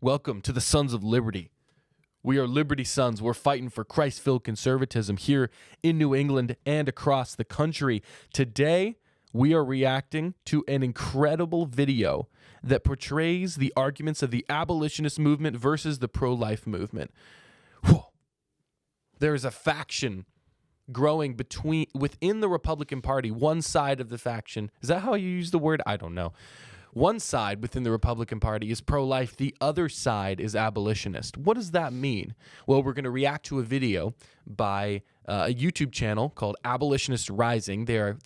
Welcome to the Sons of Liberty. We are Liberty Sons. We're fighting for Christ-filled conservatism here in New England and across the country. Today, we are reacting to an incredible video that portrays the arguments of the abolitionist movement versus the pro-life movement. Whew. There is a faction growing within the Republican Party. One side of the faction, is that how you use the word? I don't know. One side within the Republican Party is pro-life. The other side is abolitionist. What does that mean? Well, we're going to react to a video by a YouTube channel called Abolitionists Rising. They are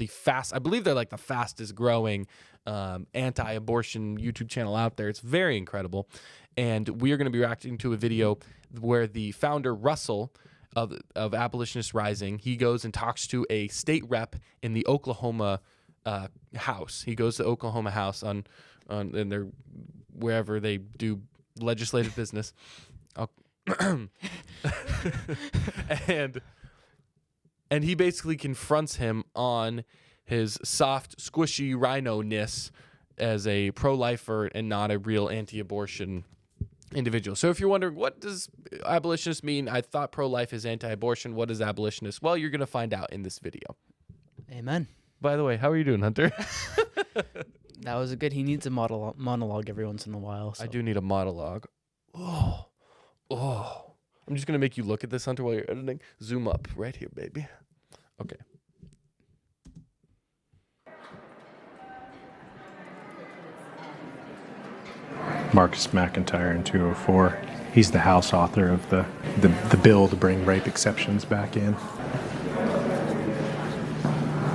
I believe they're like the fastest growing anti-abortion YouTube channel out there. It's very incredible. And we are going to be reacting to a video where the founder, Russell, of Abolitionists Rising, he goes and talks to a state rep in the Oklahoma House. He goes to Oklahoma House on in their wherever they do legislative business, and he basically confronts him on his soft, squishy rhino-ness as a pro-lifer and not a real anti-abortion individual. So if you're wondering, what does abolitionist mean? I thought pro-life is anti-abortion. What is abolitionist? Well, you're going to find out in this video. Amen. By the way, how are you doing, Hunter? That was good. He needs a monologue every once in a while. So. I do need a monologue. Oh. I'm just going to make you look at this, Hunter, while you're editing. Zoom up right here, baby. Okay. Marcus McIntyre in 204. He's the House author of the bill to bring rape exceptions back in.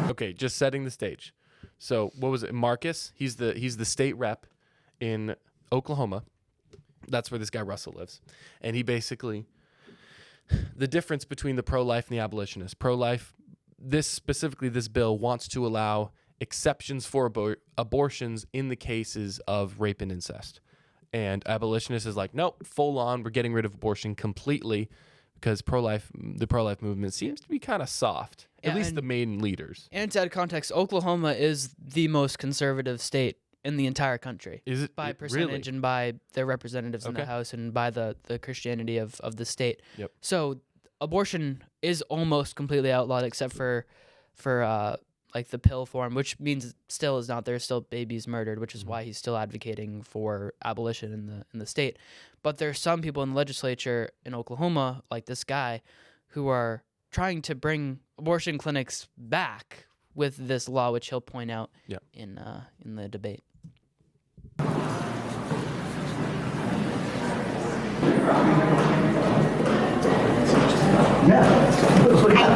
Okay, just setting the stage. So what was it? Marcus, he's the state rep in Oklahoma. That's where this guy Russell lives. And he basically, the difference between the pro-life and the abolitionist. Pro-life, this bill wants to allow exceptions for abortions in the cases of rape and incest. And abolitionist is like, nope, full on, we're getting rid of abortion completely, because the pro-life movement seems to be kind of soft, at least the main leaders. And to add context, Oklahoma is the most conservative state in the entire country. Is it? By percentage, really? And by their representatives in the House and by the Christianity of the state. Yep. So abortion is almost completely outlawed except for like the pill form, which means it still is not. There's still babies murdered, which is why he's still advocating for abolition in the state. But there's some people in the legislature in Oklahoma, like this guy, who are trying to bring abortion clinics back with this law, which he'll point out in the debate.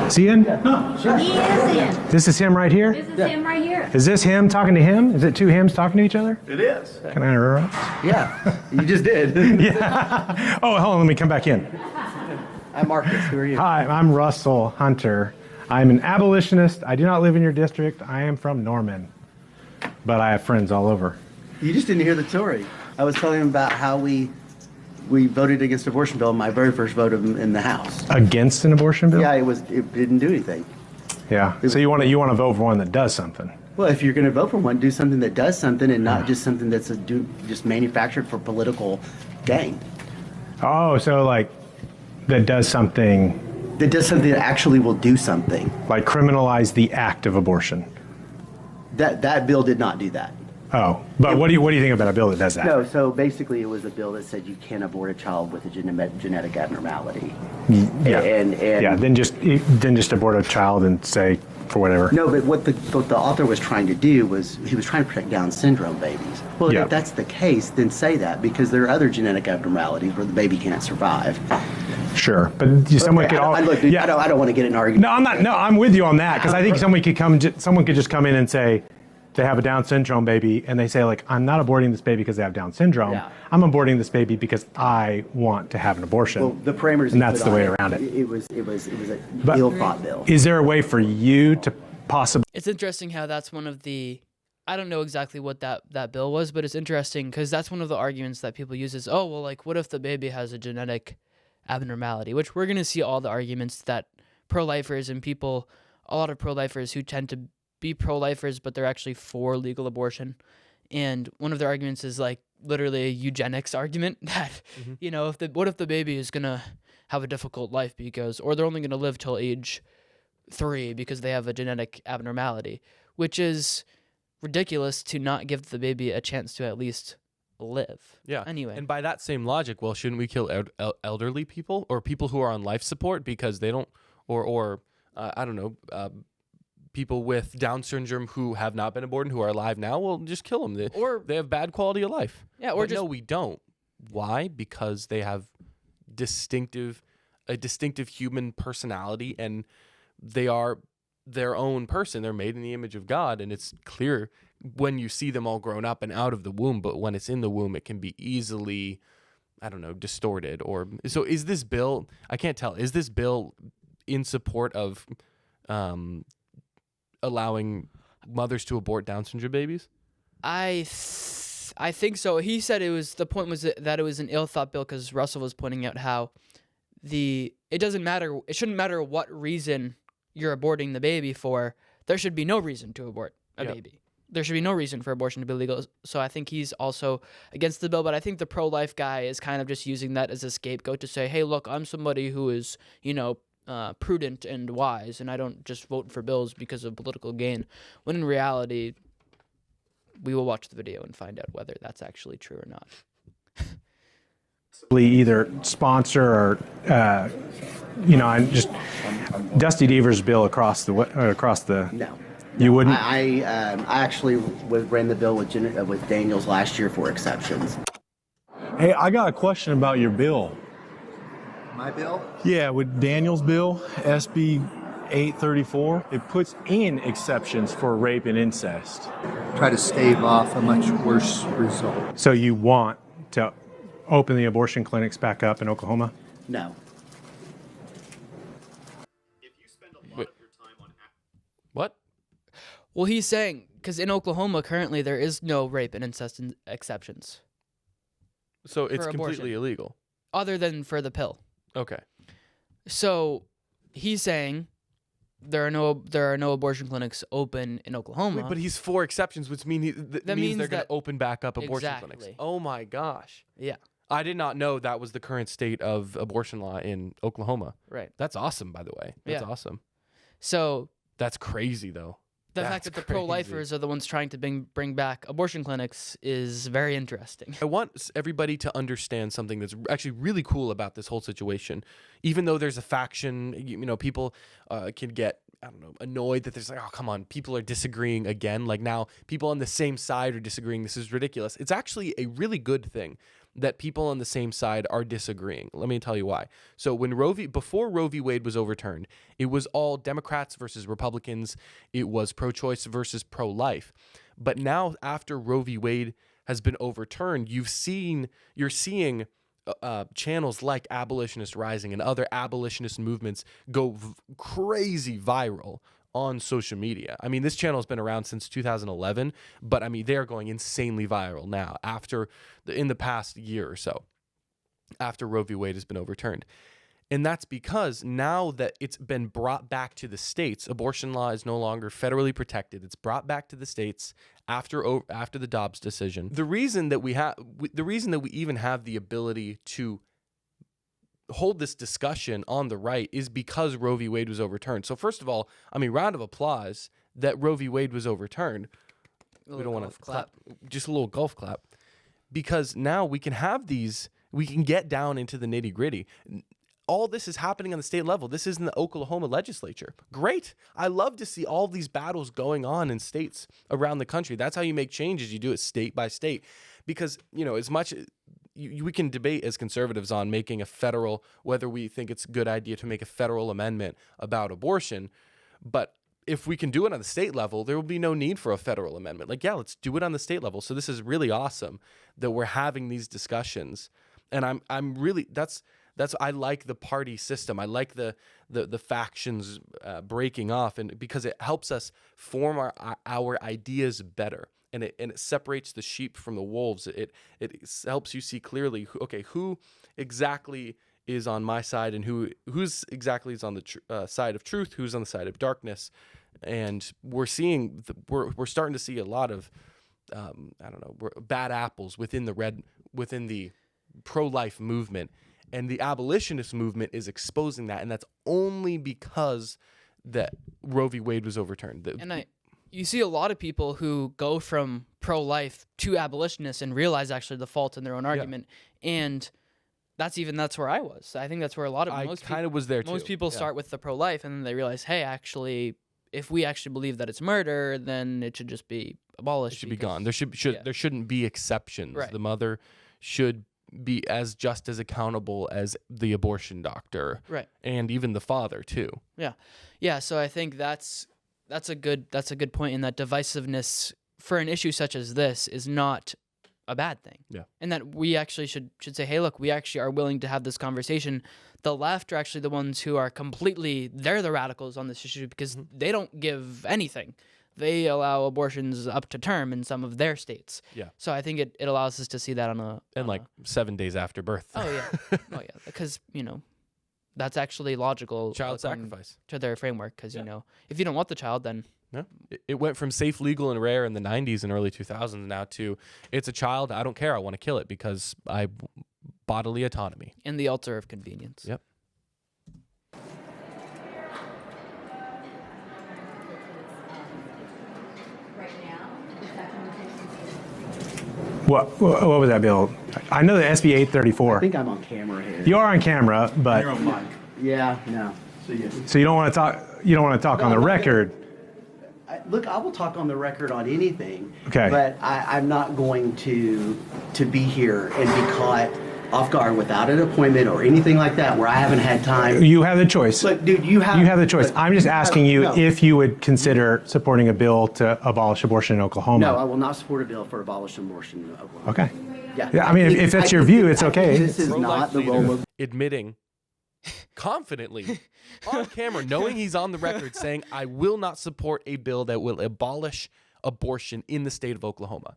Is he in? No. He is in. This is him right here? This is him right here. Is this him talking to him? Is it two hymns talking to each other? It is. Can I interrupt? Yeah, you just did. Yeah. Oh, hold on, let me come back in. I'm Marcus. Who are you? Hi, I'm Russell Hunter. I'm an abolitionist. I do not live in your district. I am from Norman, but I have friends all over. You just didn't hear the story. I was telling him about how we voted against the abortion bill. My very first vote in the House. Against an abortion bill? Yeah, it didn't do anything. Yeah. So you want to vote for one that does something? Well, if you're going to vote for one, do something that does something, and not just something that's just manufactured for political gain. Oh, so like that does something. That does something that actually will do something. Like criminalize the act of abortion. That bill did not do that. Oh, but what do you think about a bill that does that? No, so basically it was a bill that said you can't abort a child with a genetic abnormality. Yeah. And then just abort a child and say for whatever. No, but what the author was trying to do was he was trying to protect Down syndrome babies. Well, if that's the case, then say that, because there are other genetic abnormalities where the baby can't survive. Sure, but someone could. I don't want to get in an argument. No, I'm not. No, I'm with you on that, because I think someone could just come in and say they have a Down syndrome baby, and they say, like, I'm not aborting this baby because they have Down syndrome. Yeah. I'm aborting this baby because I want to have an abortion. Well, the parameters. And that's the way around it. It was a ill-thought bill. Is there a way for you to possibly? It's interesting how that's one of the. I don't know exactly what that bill was, but it's interesting because that's one of the arguments that people use is, oh, well, like, what if the baby has a genetic abnormality? Which we're going to see all the arguments that pro-lifers and people, a lot of pro-lifers who tend to be pro-lifers, but they're actually for legal abortion. And one of their arguments is like, literally a eugenics argument that what if the baby is gonna have a difficult life or they're only gonna live till age 3 because they have a genetic abnormality, which is ridiculous to not give the baby a chance to at least live. Yeah. Anyway. And by that same logic, well, shouldn't we kill elderly people or people who are on life support because they don't, or I don't know, people with Down syndrome who have not been aborted, who are alive now? Well, just kill them. They have bad quality of life. Yeah. Or but no, we don't. Why? Because they have a distinctive human personality, and they are their own person. They're made in the image of God, and it's clear when you see them all grown up and out of the womb. But when it's in the womb, it can be easily, I don't know, distorted. Or so is this bill? I can't tell. Is this bill in support of allowing mothers to abort Down syndrome babies? I think so. He said the point was that it was an ill-thought bill because Russell was pointing out how it shouldn't matter what reason you're aborting the baby for. There should be no reason to abort a baby. There should be no reason for abortion to be legal. So I think he's also against the bill, but I think the pro-life guy is kind of just using that as a scapegoat to say, hey, look, I'm somebody who is, prudent and wise, and I don't just vote for bills because of political gain, when in reality, we will watch the video and find out whether that's actually true or not. Either sponsor or, and just Dusty Deaver's bill across the. No. You wouldn't? I actually ran the bill with Daniels last year for exceptions. Hey, I got a question about your bill. My bill? Yeah, with Daniel's bill, SB 834, it puts in exceptions for rape and incest. Try to stave off a much worse result. So you want to open the abortion clinics back up in Oklahoma? No. What? Well, he's saying, because in Oklahoma currently there is no rape and incest exceptions. So it's for completely abortion. illegal. Other than for the pill. Okay. So he's saying there are no abortion clinics open in Oklahoma. Wait, but he's for exceptions, which means they're going to open back up abortion clinics. Oh my gosh. Yeah. I did not know that was the current state of abortion law in Oklahoma. Right. That's awesome, by the way. That's awesome. So that's crazy, though. The fact that the pro-lifers are the ones trying to bring back abortion clinics is very interesting. I want everybody to understand something that's actually really cool about this whole situation. Even though there's a faction, people can get, I don't know, annoyed that there's like, oh, come on, people are disagreeing again. Like now people on the same side are disagreeing. This is ridiculous. It's actually a really good thing that people on the same side are disagreeing. Let me tell you why. So before Roe v. Wade was overturned, it was all Democrats versus Republicans. It was pro-choice versus pro-life. But now after Roe v. Wade has been overturned, you're seeing channels like Abolitionist Rising and other abolitionist movements go crazy viral on social media. I mean, this channel has been around since 2011, but I mean, they're going insanely viral now in the past year or so, after Roe v. Wade has been overturned. And that's because now that it's been brought back to the states, abortion law is no longer federally protected. It's brought back to the states after the Dobbs decision. The reason that we even have the ability to hold this discussion on the right is because Roe v. Wade was overturned. So first of all, I mean, round of applause that Roe v. Wade was overturned. We don't want to clap, just a little golf clap, because now we can get down into the nitty gritty. All this is happening on the state level. This is in the Oklahoma legislature. Great. I love to see all these battles going on in states around the country. That's how you make changes. You do it state by state, because, as much we can debate as conservatives on making whether we think it's a good idea to make a federal amendment about abortion. But if we can do it on the state level, there will be no need for a federal amendment. Like, yeah, let's do it on the state level. So this is really awesome that we're having these discussions. And I'm really, I like the party system. I like the factions breaking off, and because it helps us form our ideas better. And it separates the sheep from the wolves. It helps you see clearly, who exactly is on my side and who's exactly is on the side of truth, who's on the side of darkness. And we're starting to see a lot of I don't know, bad apples within the pro-life movement, and the abolitionist movement is exposing that, and that's only because that Roe v. Wade was overturned. You see a lot of people who go from pro-life to abolitionists and realize actually the fault in their own argument, and that's where I was. I think that's where most kind of was there too. Most people start with the pro-life, and then they realize, hey, actually, if we actually believe that it's murder, then it should just be abolished. It should be gone. There shouldn't be exceptions. Right. The mother should be just as accountable as the abortion doctor, right, and even the father too. Yeah. So I think that's a good point, in that divisiveness for an issue such as this is not a bad thing. Yeah. And that we actually should say, hey, look, we actually are willing to have this conversation. The left are actually the ones who are they're the radicals on this issue, because they don't give anything. They allow abortions up to term in some of their states. Yeah. So I think it allows us to see that on 7 days after birth. Oh yeah. Because, that's actually logical. Child sacrifice. To their framework, because, if you don't want the child, then... No, it went from safe, legal, and rare in the 90s and early 2000s now to it's a child. I don't care. I want to kill it because bodily autonomy. In the altar of convenience. Yep. What was that bill? I know the SB 834. I think I'm on camera here. You are on camera, but You're on mic. Yeah, no. so you don't want to talk. You don't want to talk on the record. Look, I will talk on the record on anything. Okay. But I'm not going to be here and be caught off guard without an appointment or anything like that, where I haven't had time. You have the choice. Look, dude, you have the choice. I'm just asking you No. if you would consider supporting a bill to abolish abortion in Oklahoma. No, I will not support a bill for abolishing abortion in Oklahoma. Okay. Yeah, I mean, if that's your view, it's okay. This is not the role of. Admitting confidently on camera, knowing he's on the record, saying, I will not support a bill that will abolish abortion in the state of Oklahoma.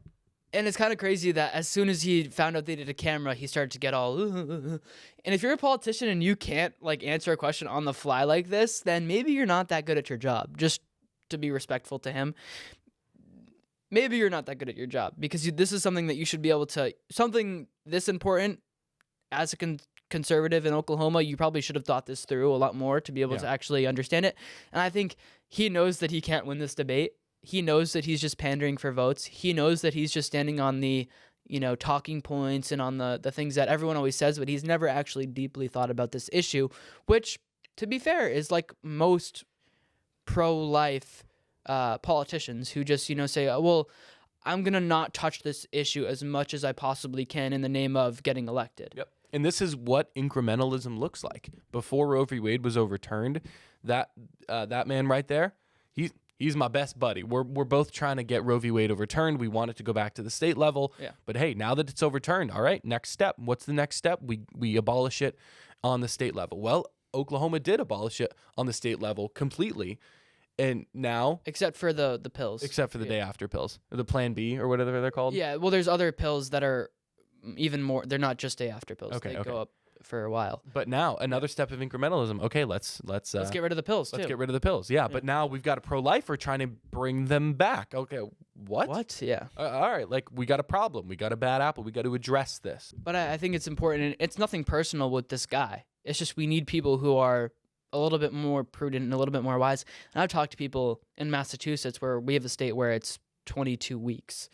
And it's kind of crazy that as soon as he found out they did a camera, he started to get all, And if you're a politician and you can't answer a question on the fly like this, then maybe you're not that good at your job. Just to be respectful to him, maybe you're not that good at your job, because this is something that you should be able to, something this important as a conservative in Oklahoma, you probably should have thought this through a lot more to be able to actually understand it. And I think he knows that he can't win this debate. He knows that he's just pandering for votes. He knows that he's just standing on the, talking points and on the things that everyone always says, but he's never actually deeply thought about this issue, which, to be fair, is like most pro-life politicians who just, say, well, I'm going to not touch this issue as much as I possibly can in the name of getting elected. Yep. And this is what incrementalism looks like. Before Roe v. Wade was overturned, that man right there, he's my best buddy. We're both trying to get Roe v. Wade overturned. We want it to go back to the state level. Yeah. But hey, now that it's overturned, all right, next step. What's the next step? We abolish it on the state level. Well, Oklahoma did abolish it on the state level completely. And now... Except for the pills. Except for the day after pills. Or the Plan B or whatever they're called. Yeah, well, there's other pills that are even more... They're not just day after pills. Okay, they go up for a while. But now, another step of incrementalism. Okay, let's get rid of the pills, too. Let's get rid of the pills. Yeah, but now we've got a pro-lifer trying to bring them back. Okay, what? What? Yeah. All right, we got a problem. We got a bad apple. We got to address this. But I think it's important, and it's nothing personal with this guy. It's just we need people who are a little bit more prudent and a little bit more wise. And I've talked to people in Massachusetts where we have a state where it's 22 weeks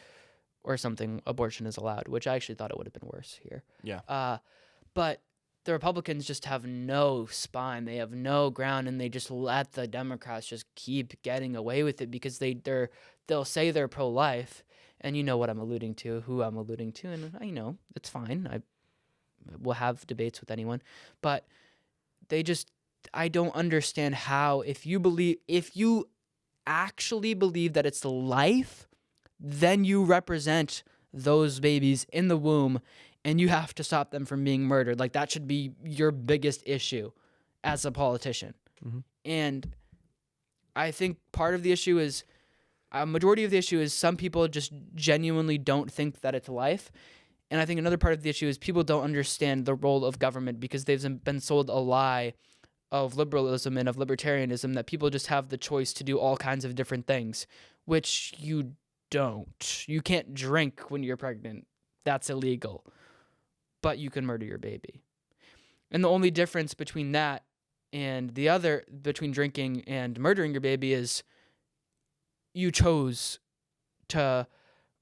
or something abortion is allowed, which I actually thought it would have been worse here. Yeah. But the Republicans just have no spine. They have no ground, and they just let the Democrats just keep getting away with it because they'll say they're pro-life, and you know what I'm alluding to, who I'm alluding to, and it's fine. We'll have debates with anyone, but I don't understand how if you actually believe that it's life, then you represent those babies in the womb and you have to stop them from being murdered. Like, that should be your biggest issue as a politician. Mm-hmm. And I think part of the issue is, a majority of the issue is some people just genuinely don't think that it's life. And I think another part of the issue is people don't understand the role of government because they've been sold a lie of liberalism and of libertarianism that people just have the choice to do all kinds of different things, which you don't. You can't drink when you're pregnant. That's illegal. But you can murder your baby. And the only difference between that and the other, between drinking and murdering your baby, is you chose to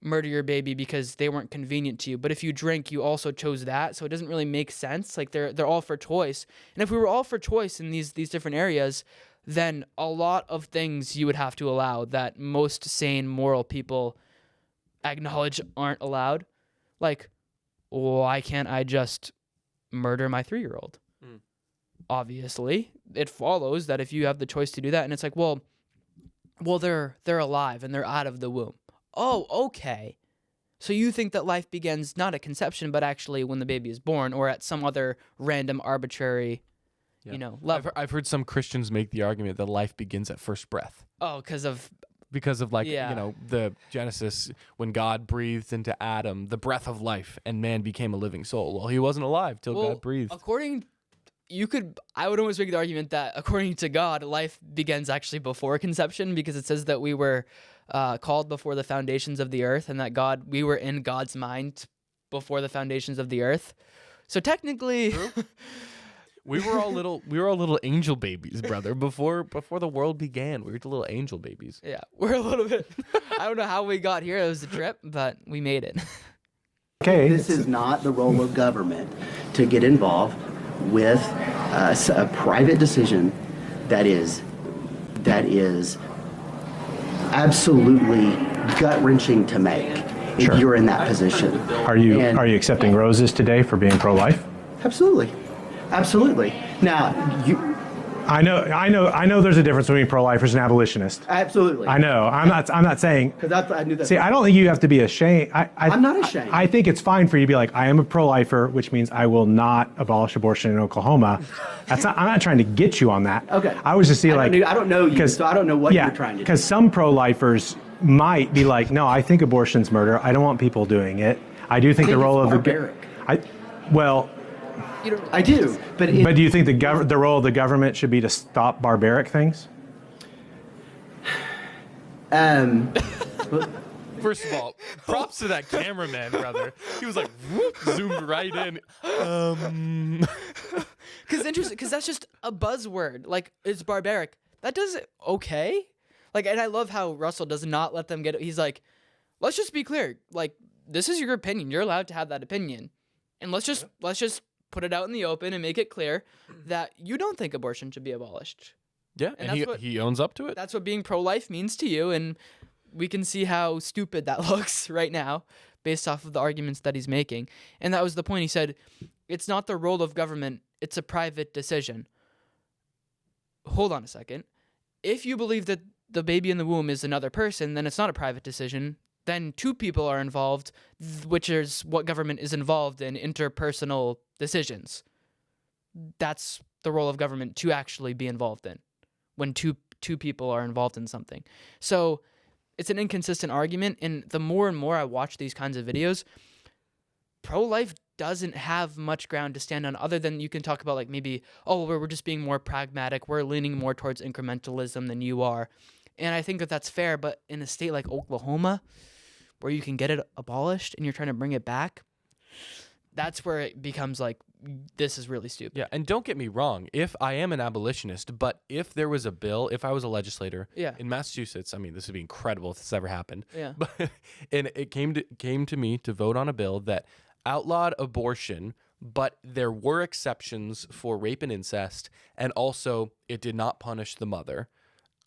murder your baby because they weren't convenient to you. But if you drink, you also chose that. So it doesn't really make sense. Like they're all for choice. And if we were all for choice in these different areas, then a lot of things you would have to allow that most sane, moral people acknowledge aren't allowed. Like, why can't I just murder my 3-year-old? Obviously, it follows that if you have the choice to do that, and it's like, well, they're alive and they're out of the womb. Oh, okay. So you think that life begins not at conception, but actually when the baby is born, or at some other random, arbitrary, level. I've heard some Christians make the argument that life begins at first breath. Oh, because of the Genesis, when God breathed into Adam the breath of life and man became a living soul. Well, he wasn't alive till God breathed. I would almost make the argument that according to God, life begins actually before conception, because it says that we were called before the foundations of the earth, and that we were in God's mind before the foundations of the earth. So technically, we were all little angel babies, brother. Before the world began, we were little angel babies. Yeah, we're a little bit. I don't know how we got here. It was a trip, but we made it. Okay. This is not the role of government to get involved with a private decision that is absolutely gut-wrenching to make Sure. if you're in that position. Are you accepting roses today for being pro-life? Absolutely. Now, I know there's a difference between pro-lifers and abolitionists. absolutely. I know. I'm not saying. Because I knew that. See, I don't think you have to be ashamed. I'm not ashamed. I think it's fine for you to be like, I am a pro-lifer, which means I will not abolish abortion in Oklahoma. I'm not trying to get you on that. Okay. I was just I don't know you, so I don't know what you're trying to do. Because some pro-lifers might be like, no, I think abortion's murder. I don't want people doing it. I do think the role of barbaric. I do, but do you think the role of the government should be to stop barbaric things? First of all, props to that cameraman, brother. He was like, whoop, zoomed right in. Because that's just a buzzword. Like, it's barbaric. That doesn't, okay? Like, and I love how Russell does not let them get it. He's like, let's just be clear. Like, this is your opinion. You're allowed to have that opinion. And let's just put it out in the open and make it clear that you don't think abortion should be abolished. Yeah, and he owns up to it. That's what being pro-life means to you, and we can see how stupid that looks right now based off of the arguments that he's making. And that was the point. He said, it's not the role of government, it's a private decision. Hold on a second. If you believe that the baby in the womb is another person, then it's not a private decision. Then 2 people are involved, which is what government is involved in, interpersonal decisions. That's the role of government to actually be involved in, when two people are involved in something. So it's an inconsistent argument, and the more and more I watch these kinds of videos, pro-life doesn't have much ground to stand on, other than you can talk about like maybe, we're just being more pragmatic, we're leaning more towards incrementalism than you are. And I think that that's fair, but in a state like Oklahoma, where you can get it abolished and you're trying to bring it back, that's where it becomes like, this is really stupid. Yeah, and don't get me wrong. If I am an abolitionist, but if there was a bill, if I was a legislator in Massachusetts, I mean, this would be incredible if this ever happened. Yeah. But, and it came to me to vote on a bill that outlawed abortion, but there were exceptions for rape and incest, and also it did not punish the mother,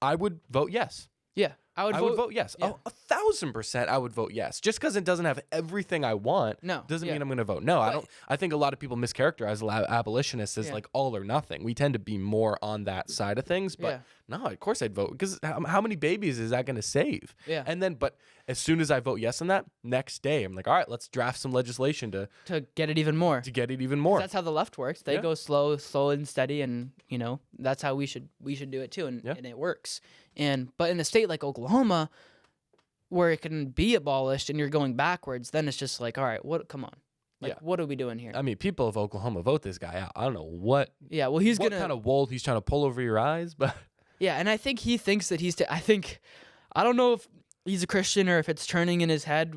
I would vote yes. Yeah. I would vote yes. Yeah. 1,000% I would vote yes. Just because it doesn't have everything I want doesn't mean I'm going to vote no. I don't. I think a lot of people mischaracterize abolitionists as like all or nothing. We tend to be more on that side of things. But no, of course I'd vote, because how many babies is that going to save? Yeah. And then, but as soon as I vote yes on that, next day I'm like, all right, let's draft some legislation to get it even more. That's how the left works. They go slow and steady, and that's how we should do it too, and it works. But in a state like Oklahoma, where it can be abolished and you're going backwards, then it's just like, all right, come on. What are we doing here? I mean, people of Oklahoma, vote this guy out. I don't know what. Yeah, well, what kind of wool he's trying to pull over your eyes, but. Yeah, and I think he thinks that I don't know he's a Christian or if it's turning in his head.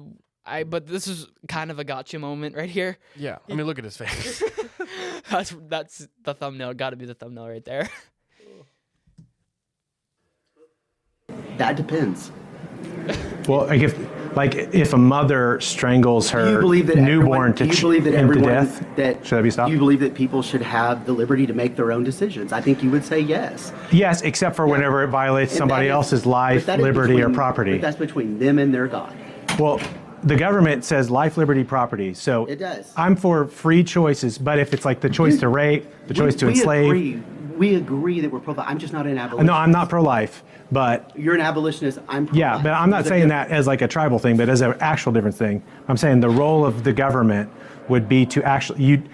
But this is kind of a gotcha moment right here. Yeah. I mean, look at his face. That's the thumbnail. Got to be the thumbnail right there. That depends. Well, if a mother strangles Do her you believe that newborn do you believe that him to everyone death, that should that be stopped? Do you believe that people should have the liberty to make their own decisions? I think you would say yes. Yes, except for whenever it violates And somebody that is- else's life, but that is liberty, or between- property. But that's between them and their God. Well, the government says life, liberty, property. So It does. I'm for free choices, but if it's like the choice to rape, the choice to enslave. We agree that we're pro-life. I'm just not an abolitionist. No, I'm not pro-life, but You're an abolitionist. I'm pro-life. yeah, but I'm not There's a saying difference. that as like a tribal thing, but as an actual different thing. I'm saying the role of the government would be to actually,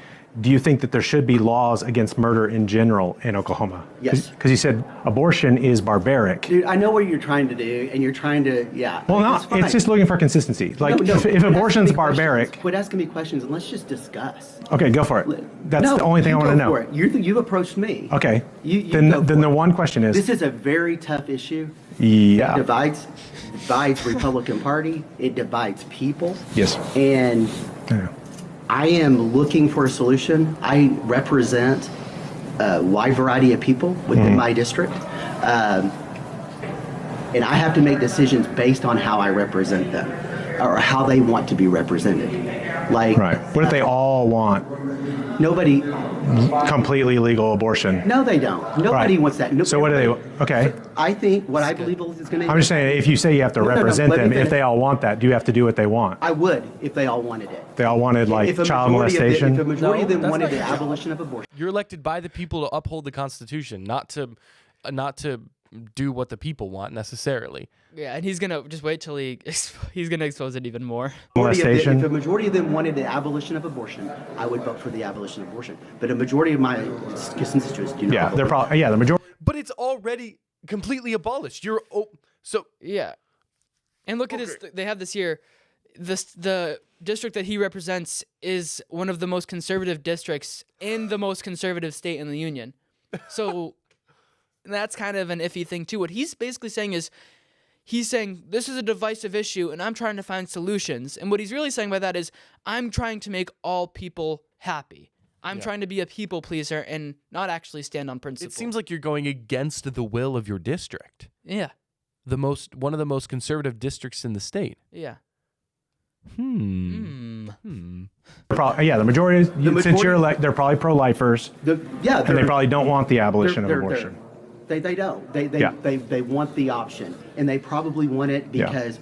do you think that there should be laws against murder in general in Oklahoma? Yes. Because you said abortion is barbaric. Dude, I know what you're trying to do, and you're trying to, yeah. Well, no, fine. it's just looking for consistency. Like, No, if quit asking abortion's me barbaric, questions. Quit asking me questions, and let's just discuss. okay, go for it. That's No, the only thing I you want to go know. for it. You've approached me. Okay. You then go for the it. one question is, This is a very tough issue. yeah. It divides Republican Party. It divides people. Yes. And Yeah. I am looking for a solution. I represent a wide variety of people within my district. And I have to make decisions based on how I represent them or how they want to be represented. Like, Right. What if they all want nobody, completely legal abortion? no, they don't. Nobody Right. wants that. No, So what do they? Okay. I think what I believe is going to I'm just saying, if you say you have to No, represent let me them, if finish. they all want that, do you have to do what they want? I would if they all wanted it. They all wanted like If a child majority of molestation. if a majority of No, them that's wanted not the your job. abolition of abortion. You're elected by the people to uphold the Constitution, not to do what the people want necessarily. Yeah, and he's gonna just wait till he's gonna expose it even more. Molestation. If a majority of them wanted the abolition of abortion, I would vote for the abolition of abortion. But a majority of my constituents do not. Yeah, vote they're for probably the majority. But it's already completely abolished. So Yeah, and look at his. They have this here. The district that he represents is one of the most conservative districts in the most conservative state in the union. So that's kind of an iffy thing too. What he's basically saying is, he's saying this is a divisive issue, and I'm trying to find solutions. And what he's really saying by that is, I'm trying to make all people happy. I'm trying to be a people pleaser and not actually stand on principle. it seems like you're going against the will of your district. yeah, One of the most conservative districts in the state. yeah. The majority. Since you're majority- they're probably pro-lifers, and they probably don't want the abolition of abortion. They don't. Yeah. They want the option, and they probably want it Yeah. because,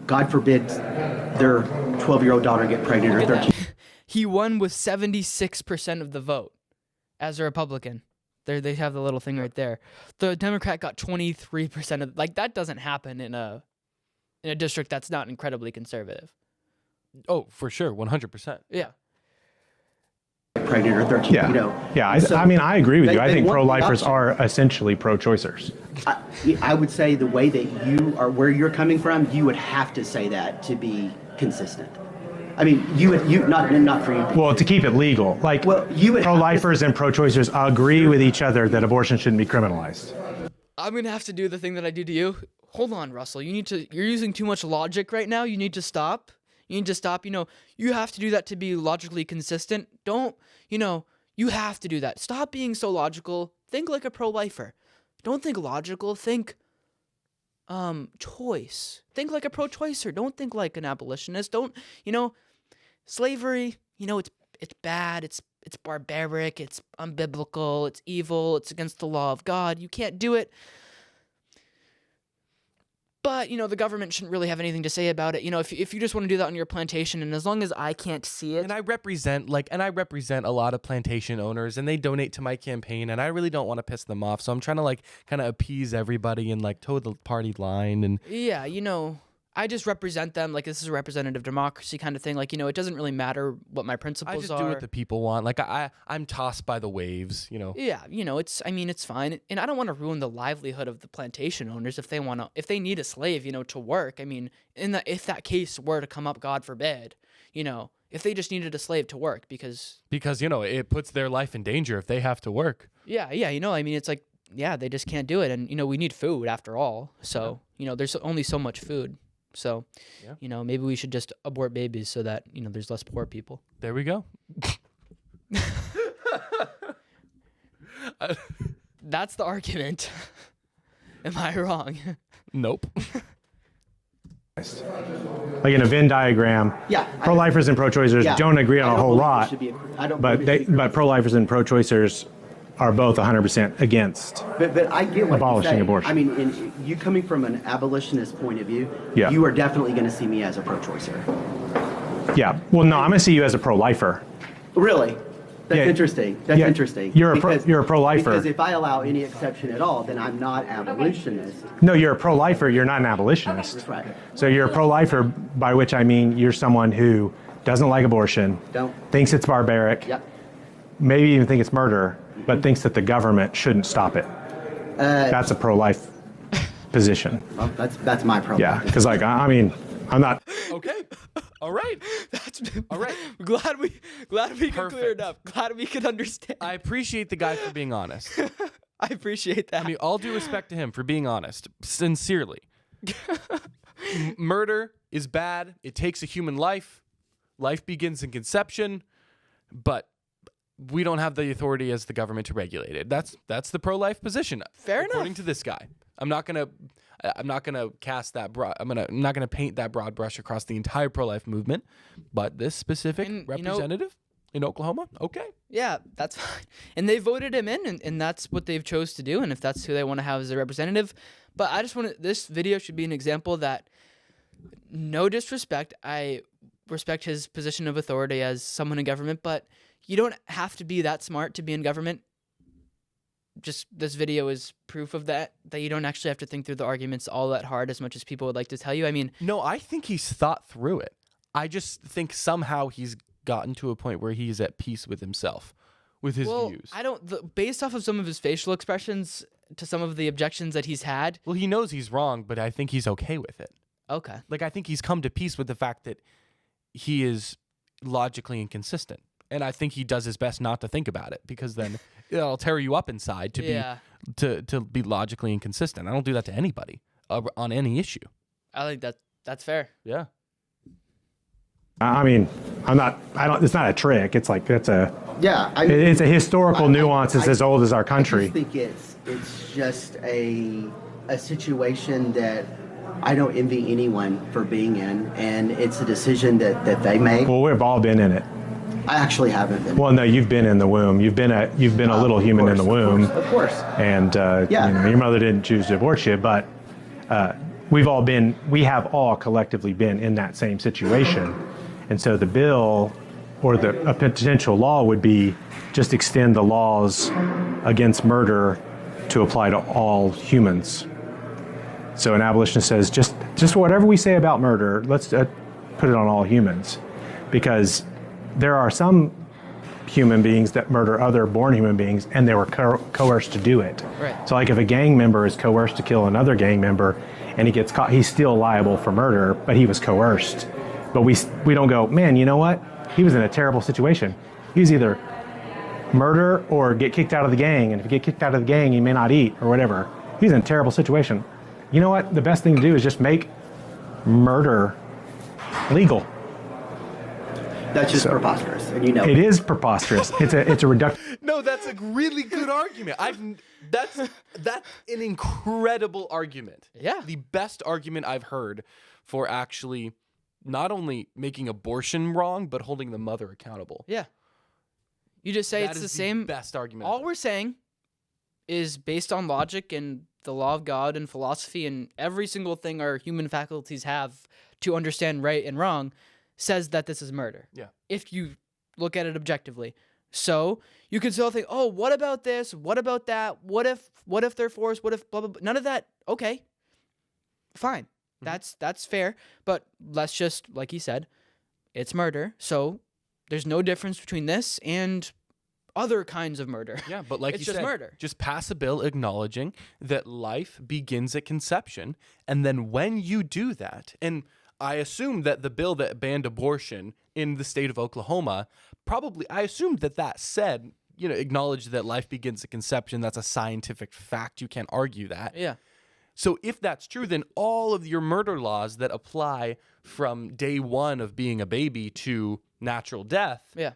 God forbid their 12-year-old daughter get pregnant or Look at 13. that. He won with 76% of the vote as a Republican. There, they have the little thing right there. The Democrat got 23% of. Like, that doesn't happen in a district that's not incredibly conservative. Oh, for sure, 100%. Yeah. Pregnant or 13. Yeah. So I mean, I agree with you. I they think want the pro-lifers option. are essentially pro-choicers. I would say the way that you are, where you're coming from, you would have to say that to be consistent. I mean, not for you. Well, to keep it legal, like Well, you would have to- pro-lifers and pro-choicers agree with each other that abortion shouldn't be criminalized. I'm going to have to do the thing that I do to you. Hold on, Russell. You're using too much logic right now. You need to stop. You need to stop. You have to do that to be logically consistent. Don't, you have to do that. Stop being so logical. Think like a pro-lifer. Don't think logical. Think choice. Think like a pro-choicer. Don't think like an abolitionist. Don't, slavery, it's bad. It's barbaric. It's unbiblical. It's evil. It's against the law of God. You can't do it. But, the government shouldn't really have anything to say about it. If you just want to do that on your plantation, and as long as I can't see it. And I represent a lot of plantation owners, and they donate to my campaign, and I really don't want to piss them off. So I'm trying to kind of appease everybody and toe the party line. And Yeah, I just represent them. Like, this is a representative democracy kind of thing. Like, it doesn't really matter what my principles I just are. do what the people want. I'm tossed by the waves. Yeah, it's fine. And I don't want to ruin the livelihood of the plantation owners if they need a slave, to work. I mean, if that case were to come up, God forbid, if they just needed a slave to work because it puts their life in danger if they have to work. yeah, it's like yeah, they just can't do it. And, we need food after all. So, there's only so much food. So, maybe we should just abort babies so that, there's less poor people. There we go. That's the argument. Am I wrong? Nope. Like in a Venn diagram, pro-lifers and pro-choicers don't agree on a whole lot, but pro-lifers and pro-choicers are both 100% against But I get what abolishing you say. abortion. I mean, you coming from an abolitionist point of view, you are definitely going to see me as a pro-choicer. Yeah. Well, no, I'm going to see you as a pro-lifer. Really? That's interesting. That's interesting. You're a pro-lifer. Because if I allow any exception at all, then I'm not abolitionist. No, you're a pro-lifer. You're not an abolitionist. That's right. So you're a pro-lifer, by which I mean you're someone who doesn't like abortion, thinks it's barbaric, maybe even think it's murder, but thinks that the government shouldn't stop it. That's a pro-life position. Well, that's my pro-life. Yeah, because I mean, I'm not. Okay. All right. All right. Glad we can clear it up. Glad we can understand. I appreciate the guy for being honest. I appreciate that. I mean, all due respect to him for being honest, sincerely. Murder is bad. It takes a human life. Life begins in conception, but we don't have the authority as the government to regulate it. That's the pro-life position. Fair enough. According to this guy. I'm not gonna cast that broad. I'm not gonna paint that broad brush across the entire pro-life movement, but this specific representative in Oklahoma, okay. Yeah, that's fine. And they voted him in, and that's what they've chose to do. And if that's who they want to have as a representative, but I just want this video should be an example that, no disrespect, I respect his position of authority as someone in government, but you don't have to be that smart to be in government. Just this video is proof of that you don't actually have to think through the arguments all that hard as much as people would like to tell you. I mean, no, I think he's thought through it. I just think somehow he's gotten to a point where he's at peace with himself, with his views. I don't, based off of some of his facial expressions to some of the objections that he's had. Well, he knows he's wrong, but I think he's okay with it. Okay. Like, I think he's come to peace with the fact that he is logically inconsistent. And I think he does his best not to think about it, because then it'll tear you up inside to be logically inconsistent. I don't do that to anybody on any issue. I think that's fair. Yeah. I mean, it's not a trick. It's like, it's a historical nuance. It's as old as our country. I just think it's just a situation that I don't envy anyone for being in, and it's a decision that they make. Well, we've all been in it. I actually haven't been. Well, no, you've been in the womb. You've been a little human in the womb. Of course. And your mother didn't choose to abort you, but we have all collectively been in that same situation. And so the bill or a potential law would be just extend the laws against murder to apply to all humans. So an abolitionist says, just whatever we say about murder, let's put it on all humans, because there are some human beings that murder other born human beings, and they were coerced to do it. Right. So like if a gang member is coerced to kill another gang member and he gets caught, he's still liable for murder, but he was coerced. But we don't go, man, you know what? He was in a terrible situation. He was either murder or get kicked out of the gang, and if you get kicked out of the gang, you may not eat or whatever. He's in a terrible situation. You know what? The best thing to do is just make murder legal. That's just preposterous, and you know it is preposterous. It's a reduction. No, that's a really good argument. That's an incredible argument. Yeah. The best argument I've heard for actually not only making abortion wrong, but holding the mother accountable. Yeah. You just say That it's is the same. Best argument. All we're saying is based on logic and the law of God and philosophy and every single thing our human faculties have to understand right and wrong says that this is murder. Yeah. If you look at it objectively. So you can still think, oh, what about this? What about that? What if they're forced? What if blah, blah, blah? None of that. Okay. Fine. That's fair. But let's just, like he said, it's murder. So there's no difference between this and other kinds of murder. Yeah, but like it's you just said, murder. Just pass a bill acknowledging that life begins at conception, and then when you do that, and I assume that the bill that banned abortion in the state of Oklahoma, I assumed that said, acknowledge that life begins at conception. That's a scientific fact. You can't argue that. Yeah. So if that's true, then all of your murder laws that apply from day one of being a baby to natural death, Yeah.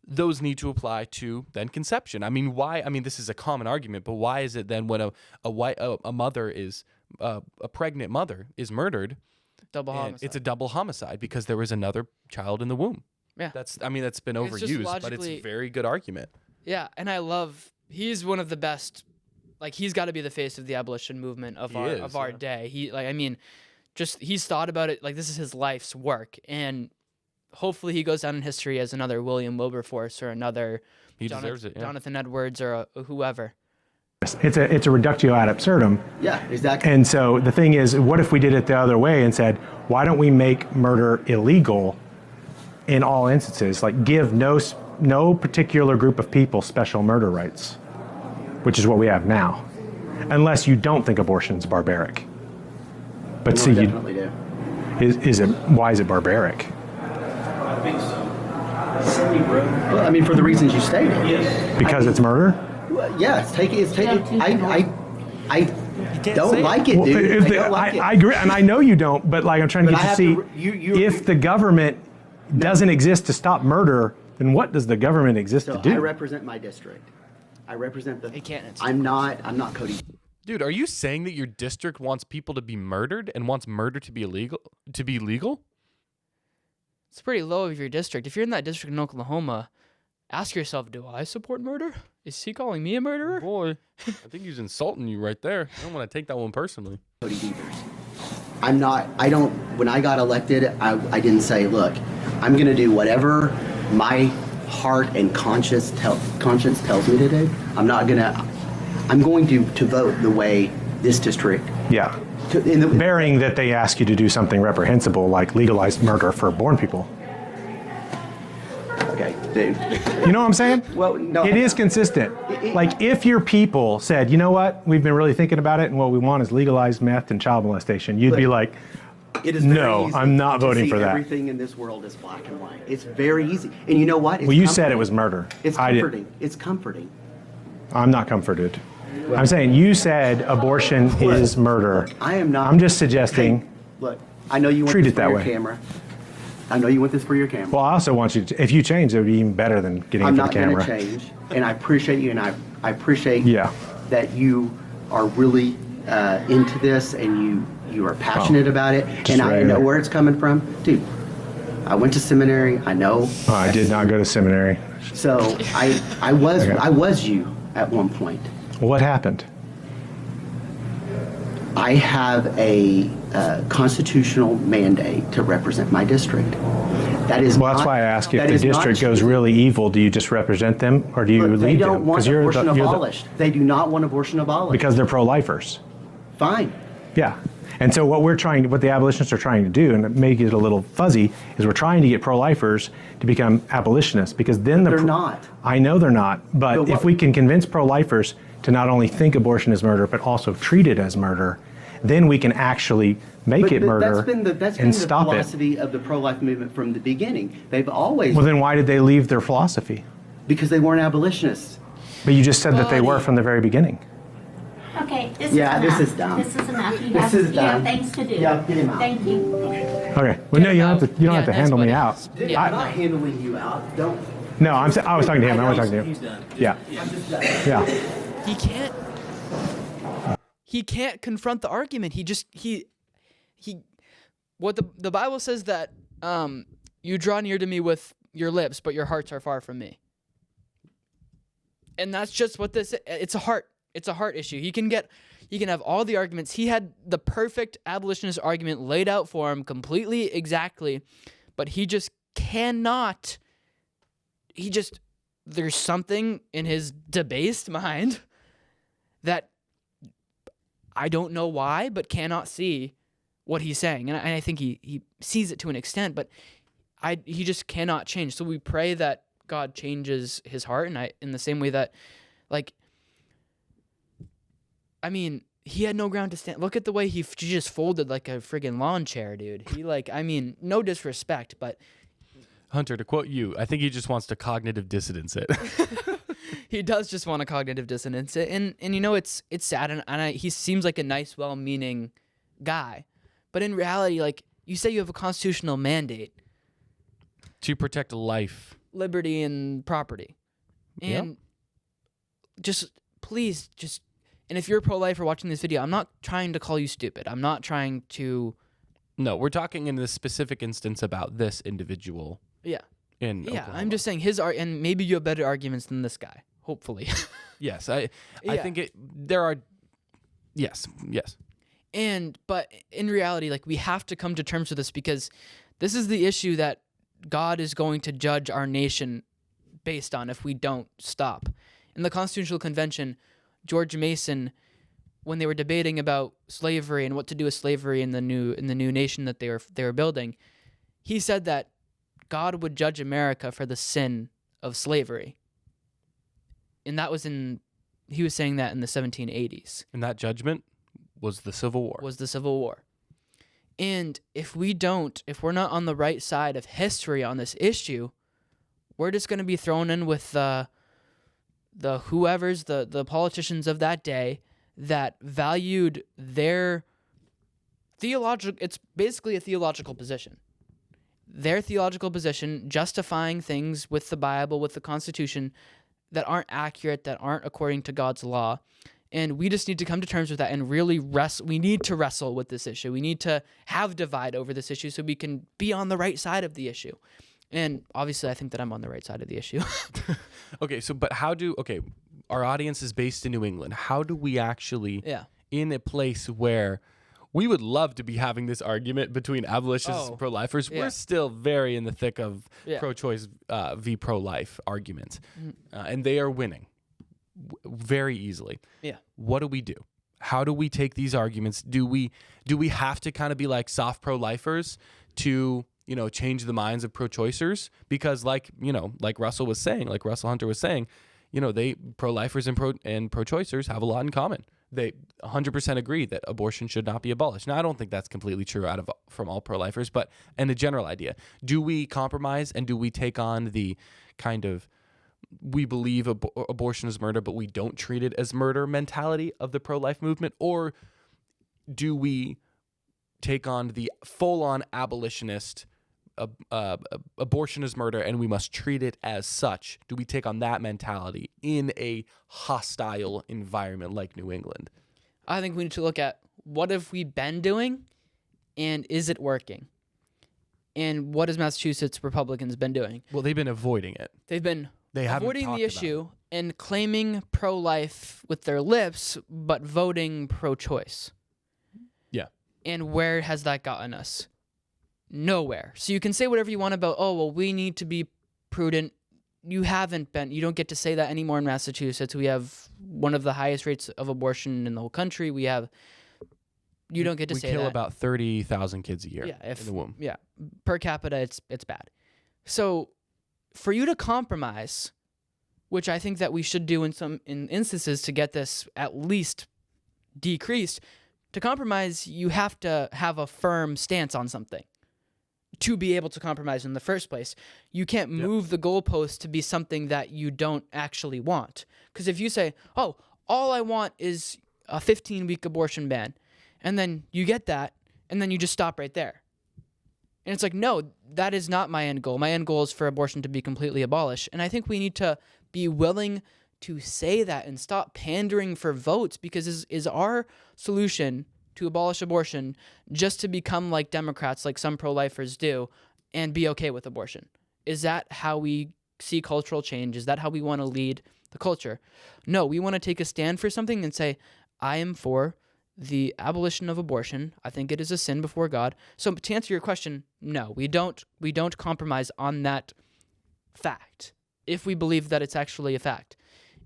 those need to apply to then conception. I mean, why? I mean, this is a common argument, but why is it then when a mother is a pregnant mother is murdered, Double and homicide. it's a double homicide because there was another child in the womb? Yeah. That's been It's just overused, but it's logically- a very good argument. Yeah, and he's one of the best. Like, he's got to be the face of the abolition movement of our day. He's thought about it. Like, this is his life's work, and hopefully he goes down in history as another William Wilberforce or another Deserves it. Yeah. Jonathan Edwards or whoever. It's a reductio ad absurdum. Yeah, exactly. And so the thing is, what if we did it the other way and said, why don't we make murder illegal in all instances? Like, give no particular group of people special murder rights, which is what we have now, unless you don't think abortion's barbaric. But No, see, I definitely do. why is it barbaric? Well, I mean, for the reasons you stated. Because it's murder? Well, yeah, it's taking. I can't don't say like it. it, dude. I don't like it. I agree, and I know you don't, but like I'm trying to But get I you have to to- see, you- if the government doesn't exist to stop murder, then what does the government exist So to do? I represent my district. I represent the. He can't answer I'm not Cody. Dude, are you saying that your district wants people to be murdered and wants murder to be illegal? It's pretty low of your district. If you're in that district in Oklahoma, ask yourself, do I support murder? Is he calling me a murderer? Boy, I think he's insulting you right there. I don't want to take that one personally. Cody Beavers. I don't, when I got elected, I didn't say, look, I'm going to do whatever my heart and conscience tells me to do. I'm going to vote the way this district. Yeah. Bearing that they ask you to do something reprehensible, like legalize murder for born people. Okay, dude. You know what I'm saying? Well, no. It is consistent. Like, if your people said, you know what, we've been really thinking about it, and what we want is legalized meth and child molestation, you'd be like, It is very no, easy I'm not to voting see for that. Everything in this world is black and white. It's very easy. And you know what? It's Well, you said it comforting. was murder. It's I didn't. comforting. It's comforting. I'm not comforted. I'm saying you said abortion is murder. I am not. I'm just suggesting. Hey, look, I know you want Treat this it for that your way. camera. I know you want this for your camera. Well, I also want you to, if you change, it would be even better than getting I'm it for not the going camera. to change, and I appreciate you, and I appreciate Yeah. that you are really into this, and you are passionate about it, and I regular. know where it's coming from, dude. I went to seminary. I know. Oh, I did not go to seminary. So I was Okay. I was you at one point. What happened? I have a constitutional mandate to represent my district. That is. Well, that's not- why I ask you, if that the is not district goes choosing- really evil, do you just represent them, or do you Look, they lead don't them? want abortion you're abolished. They do not want abortion abolished. because they're pro-lifers. Fine. Yeah. And so what the abolitionists are trying to do, and it may get a little fuzzy, is we're trying to get pro-lifers to become abolitionists, because then They're not. I know they're not, but But if what- we can convince pro-lifers to not only think abortion is murder, but also treat it as murder, then we can actually make But it murder that's been the and stop it. philosophy of the pro-life movement from the beginning. They've always, Well, then why did they leave their philosophy? because they weren't abolitionists. But you just said that they were from the very beginning. Okay, this Yeah, is this enough. is dumb. This is enough. You This have, is you have dumb. things to do. Yeah, get him out. Thank you. Okay. Well, no, you don't have to. You don't Yeah, have to nice handle me buddy. out. Dude, Yeah, I'm not handling you out. Don't. No, I was talking to him. I was talking to He's him. done. Yeah. I'm just done. Yeah. He can't confront the argument. What the Bible says that you draw near to me with your lips, but your hearts are far from me. And that's just what it's a heart issue. He can have all the arguments. He had the perfect abolitionist argument laid out for him completely exactly, but he just cannot. There's something in his debased mind that I don't know why, but cannot see what he's saying. And I think he sees it to an extent, but he just cannot change. So we pray that God changes his heart, and in the same way that, like, I mean, he had no ground to stand. Look at the way he just folded like a friggin' lawn chair, dude. No disrespect, but Hunter, to quote you, I think he just wants to cognitive dissonance it. he does just want a cognitive dissonance, and it's sad, and he seems like a nice, well-meaning guy, but in reality, like you say, you have a constitutional mandate to protect life, liberty, and property, and please, and if you're pro-life or watching this video, I'm not trying to call you stupid. I'm not trying to. No, we're talking in this specific instance about this individual. Yeah. In Oklahoma. I'm just saying and maybe you have better arguments than this guy. Hopefully. Yes, I think there are. Yes. But in reality, like we have to come to terms with this because this is the issue that God is going to judge our nation based on if we don't stop. In the Constitutional Convention, George Mason, when they were debating about slavery and what to do with slavery in the new nation that they were building, he said that God would judge America for the sin of slavery. And he was saying that in the 1780s. And that judgment was the Civil War. And if we're not on the right side of history on this issue, we're just going to be thrown in with the politicians of that day that valued their it's basically a theological position. Their theological position justifying things with the Bible, with the Constitution that aren't accurate, that aren't according to God's law. And we just need to come to terms with that and really we need to wrestle with this issue. We need to have divide over this issue so we can be on the right side of the issue. And obviously I think that I'm on the right side of the issue. Okay, our audience is based in New England. How do we actually, in a place where we would love to be having this argument between abolitionists and pro-lifers, we're still very in the thick of pro-choice v. pro-life arguments, and they are winning very easily. Yeah. What do we do? How do we take these arguments? Do we have to kind of be like soft pro-lifers to change the minds of pro-choicers? Because like Russell Hunter was saying, they pro-lifers and pro-choicers have a lot in common. They 100% agree that abortion should not be abolished. Now, I don't think that's completely true from all pro-lifers, but and a general idea. Do we compromise and do we take on the kind of we believe abortion is murder, but we don't treat it as murder mentality of the pro-life movement? Or do we take on the full-on abolitionist abortion is murder and we must treat it as such? Do we take on that mentality in a hostile environment like New England? I think we need to look at what have we been doing and is it working? And what has Massachusetts Republicans been doing? Well, they've been avoiding it. They haven't avoiding the issue and claiming pro-life with their lips, but voting pro-choice. Yeah. And where has that gotten us? Nowhere. So you can say whatever you want about, we need to be prudent. You don't get to say that anymore in Massachusetts. We have one of the highest rates of abortion in the whole country. You don't get to say that. We kill about 30,000 kids a year in the womb. Yeah. Per capita, it's bad. So for you to compromise, which I think that we should do in instances to get this at least decreased, to compromise, you have to have a firm stance on something to be able to compromise in the first place. You can't move the goalpost to be something that you don't actually want. Because if you say, all I want is a 15-week abortion ban, and then you get that, and then you just stop right there. And it's like, no, that is not my end goal. My end goal is for abortion to be completely abolished. And I think we need to be willing to say that and stop pandering for votes, because is our solution to abolish abortion just to become like Democrats, like some pro-lifers do, and be okay with abortion? Is that how we see cultural change? Is that how we want to lead the culture? No, we want to take a stand for something and say, I am for the abolition of abortion. I think it is a sin before God. So to answer your question, no, we don't compromise on that fact if we believe that it's actually a fact.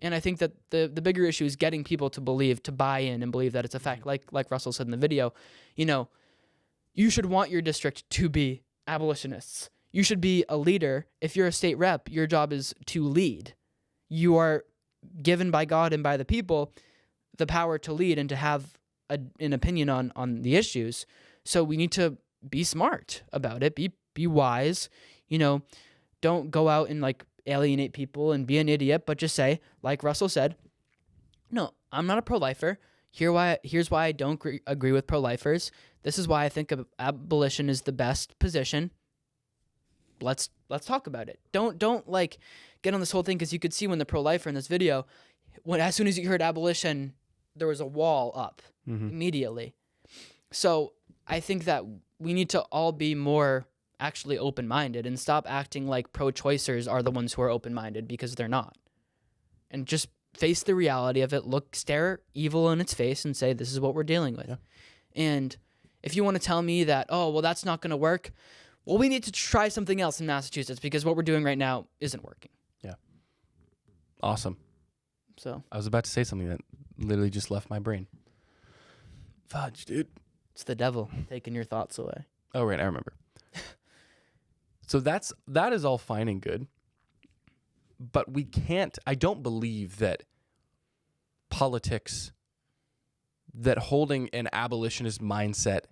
And I think that the bigger issue is getting people to buy in and believe that it's a fact. Like Russell said in the video, you should want your district to be abolitionists. You should be a leader. If you're a state rep, your job is to lead. You are given by God and by the people the power to lead and to have an opinion on the issues. So we need to be smart about it, be wise, don't go out and alienate people and be an idiot, but just say, like Russell said, no, I'm not a pro-lifer. Here's why I don't agree with pro-lifers. This is why I think abolition is the best position. Let's talk about it. Don't like get on this whole thing, because you could see when the pro-lifer in this video, as soon as you heard abolition, there was a wall up immediately. So I think that we need to all be more actually open-minded and stop acting like pro-choicers are the ones who are open-minded, because they're not. And just face the reality of it. Stare evil in its face and say, this is what we're dealing with. Yeah. And if you want to tell me that, oh, well, that's not going to work, well, we need to try something else in Massachusetts, because what we're doing right now isn't working. Yeah. Awesome. So I was about to say something that literally just left my brain. Fudge, dude. It's the devil taking your thoughts away. Oh, right. I remember. So that is all fine and good. But I don't believe that politics, that holding an abolitionist mindset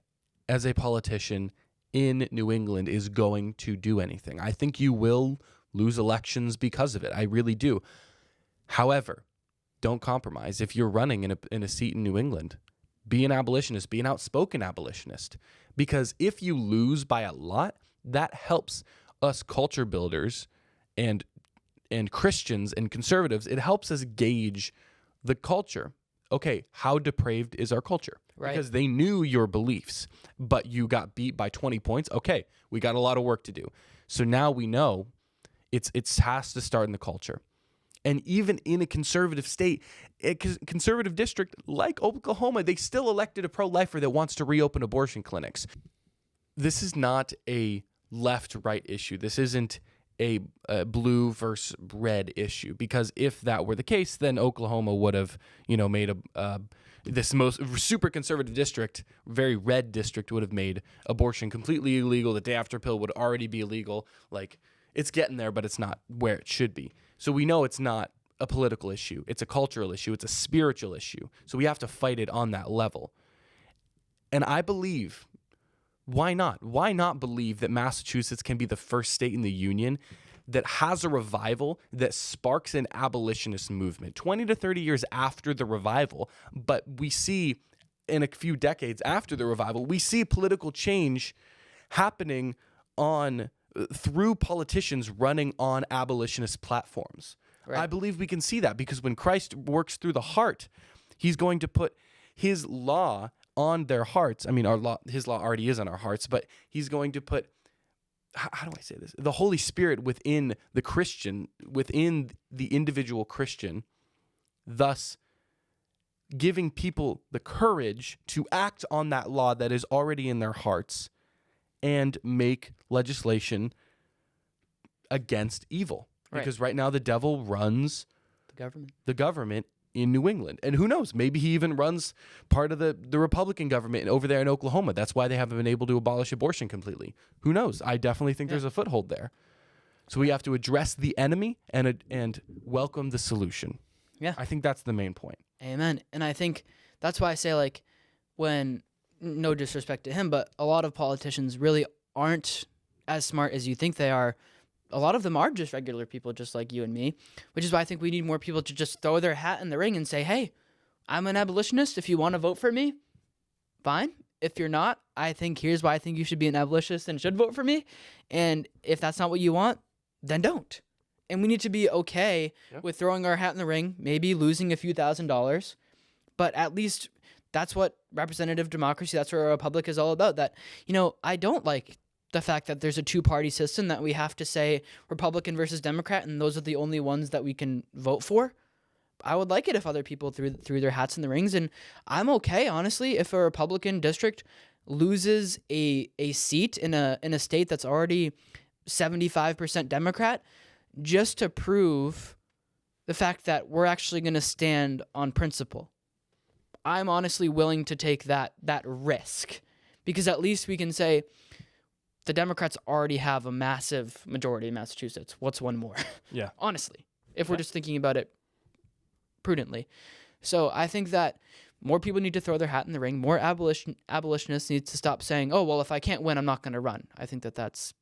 as a politician in New England is going to do anything. I think you will lose elections because of it. I really do. However, don't compromise. If you're running in a seat in New England, be an abolitionist, be an outspoken abolitionist. Because if you lose by a lot, that helps us culture builders and Christians and conservatives. It helps us gauge the culture. Okay, how depraved is our culture? Right. Because they knew your beliefs, but you got beat by 20 points. Okay, we got a lot of work to do. So now we know it has to start in the culture. And even in a conservative state, a conservative district like Oklahoma, they still elected a pro-lifer that wants to reopen abortion clinics. This is not a left-right issue. This isn't a blue versus red issue, because if that were the case, then Oklahoma would have, made this most super conservative district, very red district, would have made abortion completely illegal. The day after pill would already be illegal. Like, it's getting there, but it's not where it should be. So we know it's not a political issue. It's a cultural issue. It's a spiritual issue. So we have to fight it on that level. And I believe, why not? Why not believe that Massachusetts can be the first state in the union that has a revival that sparks an abolitionist movement 20 to 30 years after the revival? But we see in a few decades after the revival, we see political change happening through politicians running on abolitionist platforms. Right. I believe we can see that because when Christ works through the heart, he's going to put his law on their hearts. I mean, his law already is on our hearts, but he's going to put, how do I say this? The Holy Spirit within the Christian, within the individual Christian, thus giving people the courage to act on that law that is already in their hearts and make legislation against evil. Right. Because right now the devil runs the government in New England. And who knows, maybe he even runs part of the Republican government over there in Oklahoma. That's why they haven't been able to abolish abortion completely. Who knows? I definitely think there's a foothold there. So we have to address the enemy and welcome the solution. Yeah. I think that's the main point. Amen. And I think that's why I say, like, when, no disrespect to him, but a lot of politicians really aren't as smart as you think they are. A lot of them are just regular people, just like you and me, which is why I think we need more people to just throw their hat in the ring and say, hey, I'm an abolitionist. If you want to vote for me, fine. If you're not, here's why I think you should be an abolitionist and should vote for me. And if that's not what you want, then don't. And we need to be okay with throwing our hat in the ring, maybe losing a few $1,000s, but at least that's what representative democracy, that's what a republic is all about. That, I don't like the fact that there's a two-party system, that we have to say Republican versus Democrat, and those are the only ones that we can vote for. I would like it if other people threw their hats in the rings, and I'm okay, honestly, if a Republican district loses a seat in a state that's already 75% Democrat, just to prove the fact that we're actually going to stand on principle. I'm honestly willing to take that risk, because at least we can say the Democrats already have a massive majority in Massachusetts. What's one more? Yeah. Honestly, if we're just thinking about it prudently. So I think that more people need to throw their hat in the ring. More abolitionists need to stop saying, oh, well, if I can't win, I'm not going to run. I think that's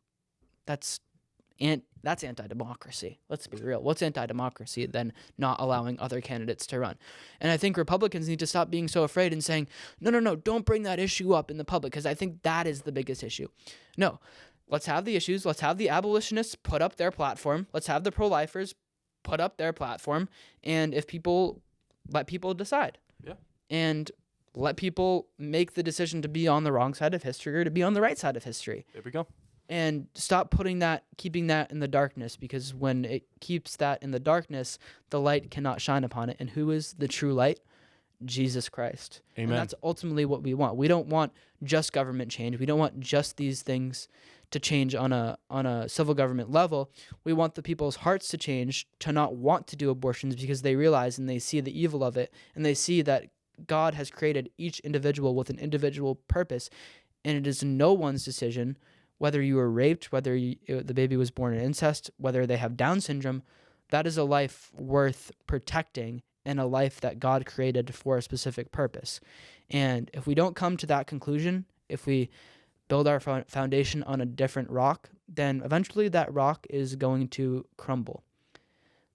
And that's anti-democracy. Let's be real. What's anti-democracy than not allowing other candidates to run? And I think Republicans need to stop being so afraid and saying, no, don't bring that issue up in the public, because I think that is the biggest issue. No, let's have the issues. Let's have the abolitionists put up their platform. Let's have the pro-lifers put up their platform. And if people, let people decide. Yeah. And let people make the decision to be on the wrong side of history or to be on the right side of history. There we go. And stop keeping that in the darkness, because when it keeps that in the darkness, the light cannot shine upon it. And who is the true light? Jesus Christ. Amen. And that's ultimately what we want. We don't want just government change. We don't want just these things to change on a civil government level. We want the people's hearts to change, to not want to do abortions, because they realize and they see the evil of it, and they see that God has created each individual with an individual purpose, and it is no one's decision whether you were raped, whether the baby was born in incest, whether they have Down syndrome. That is a life worth protecting, and a life that God created for a specific purpose. And if we don't come to that conclusion, if we build our foundation on a different rock, then eventually that rock is going to crumble.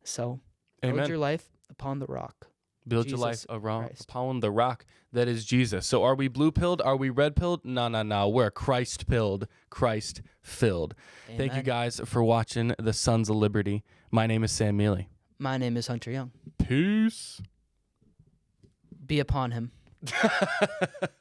So build Amen. your life upon the rock. Build Jesus your life around Christ. upon the rock that is Jesus. So are we blue-pilled? Are we red-pilled? No. We're Christ-pilled, Christ-filled. Thank you Amen. guys for watching the Sons of Liberty. My name is Sam Mealy. My name is Hunter Young. Peace. Be upon him.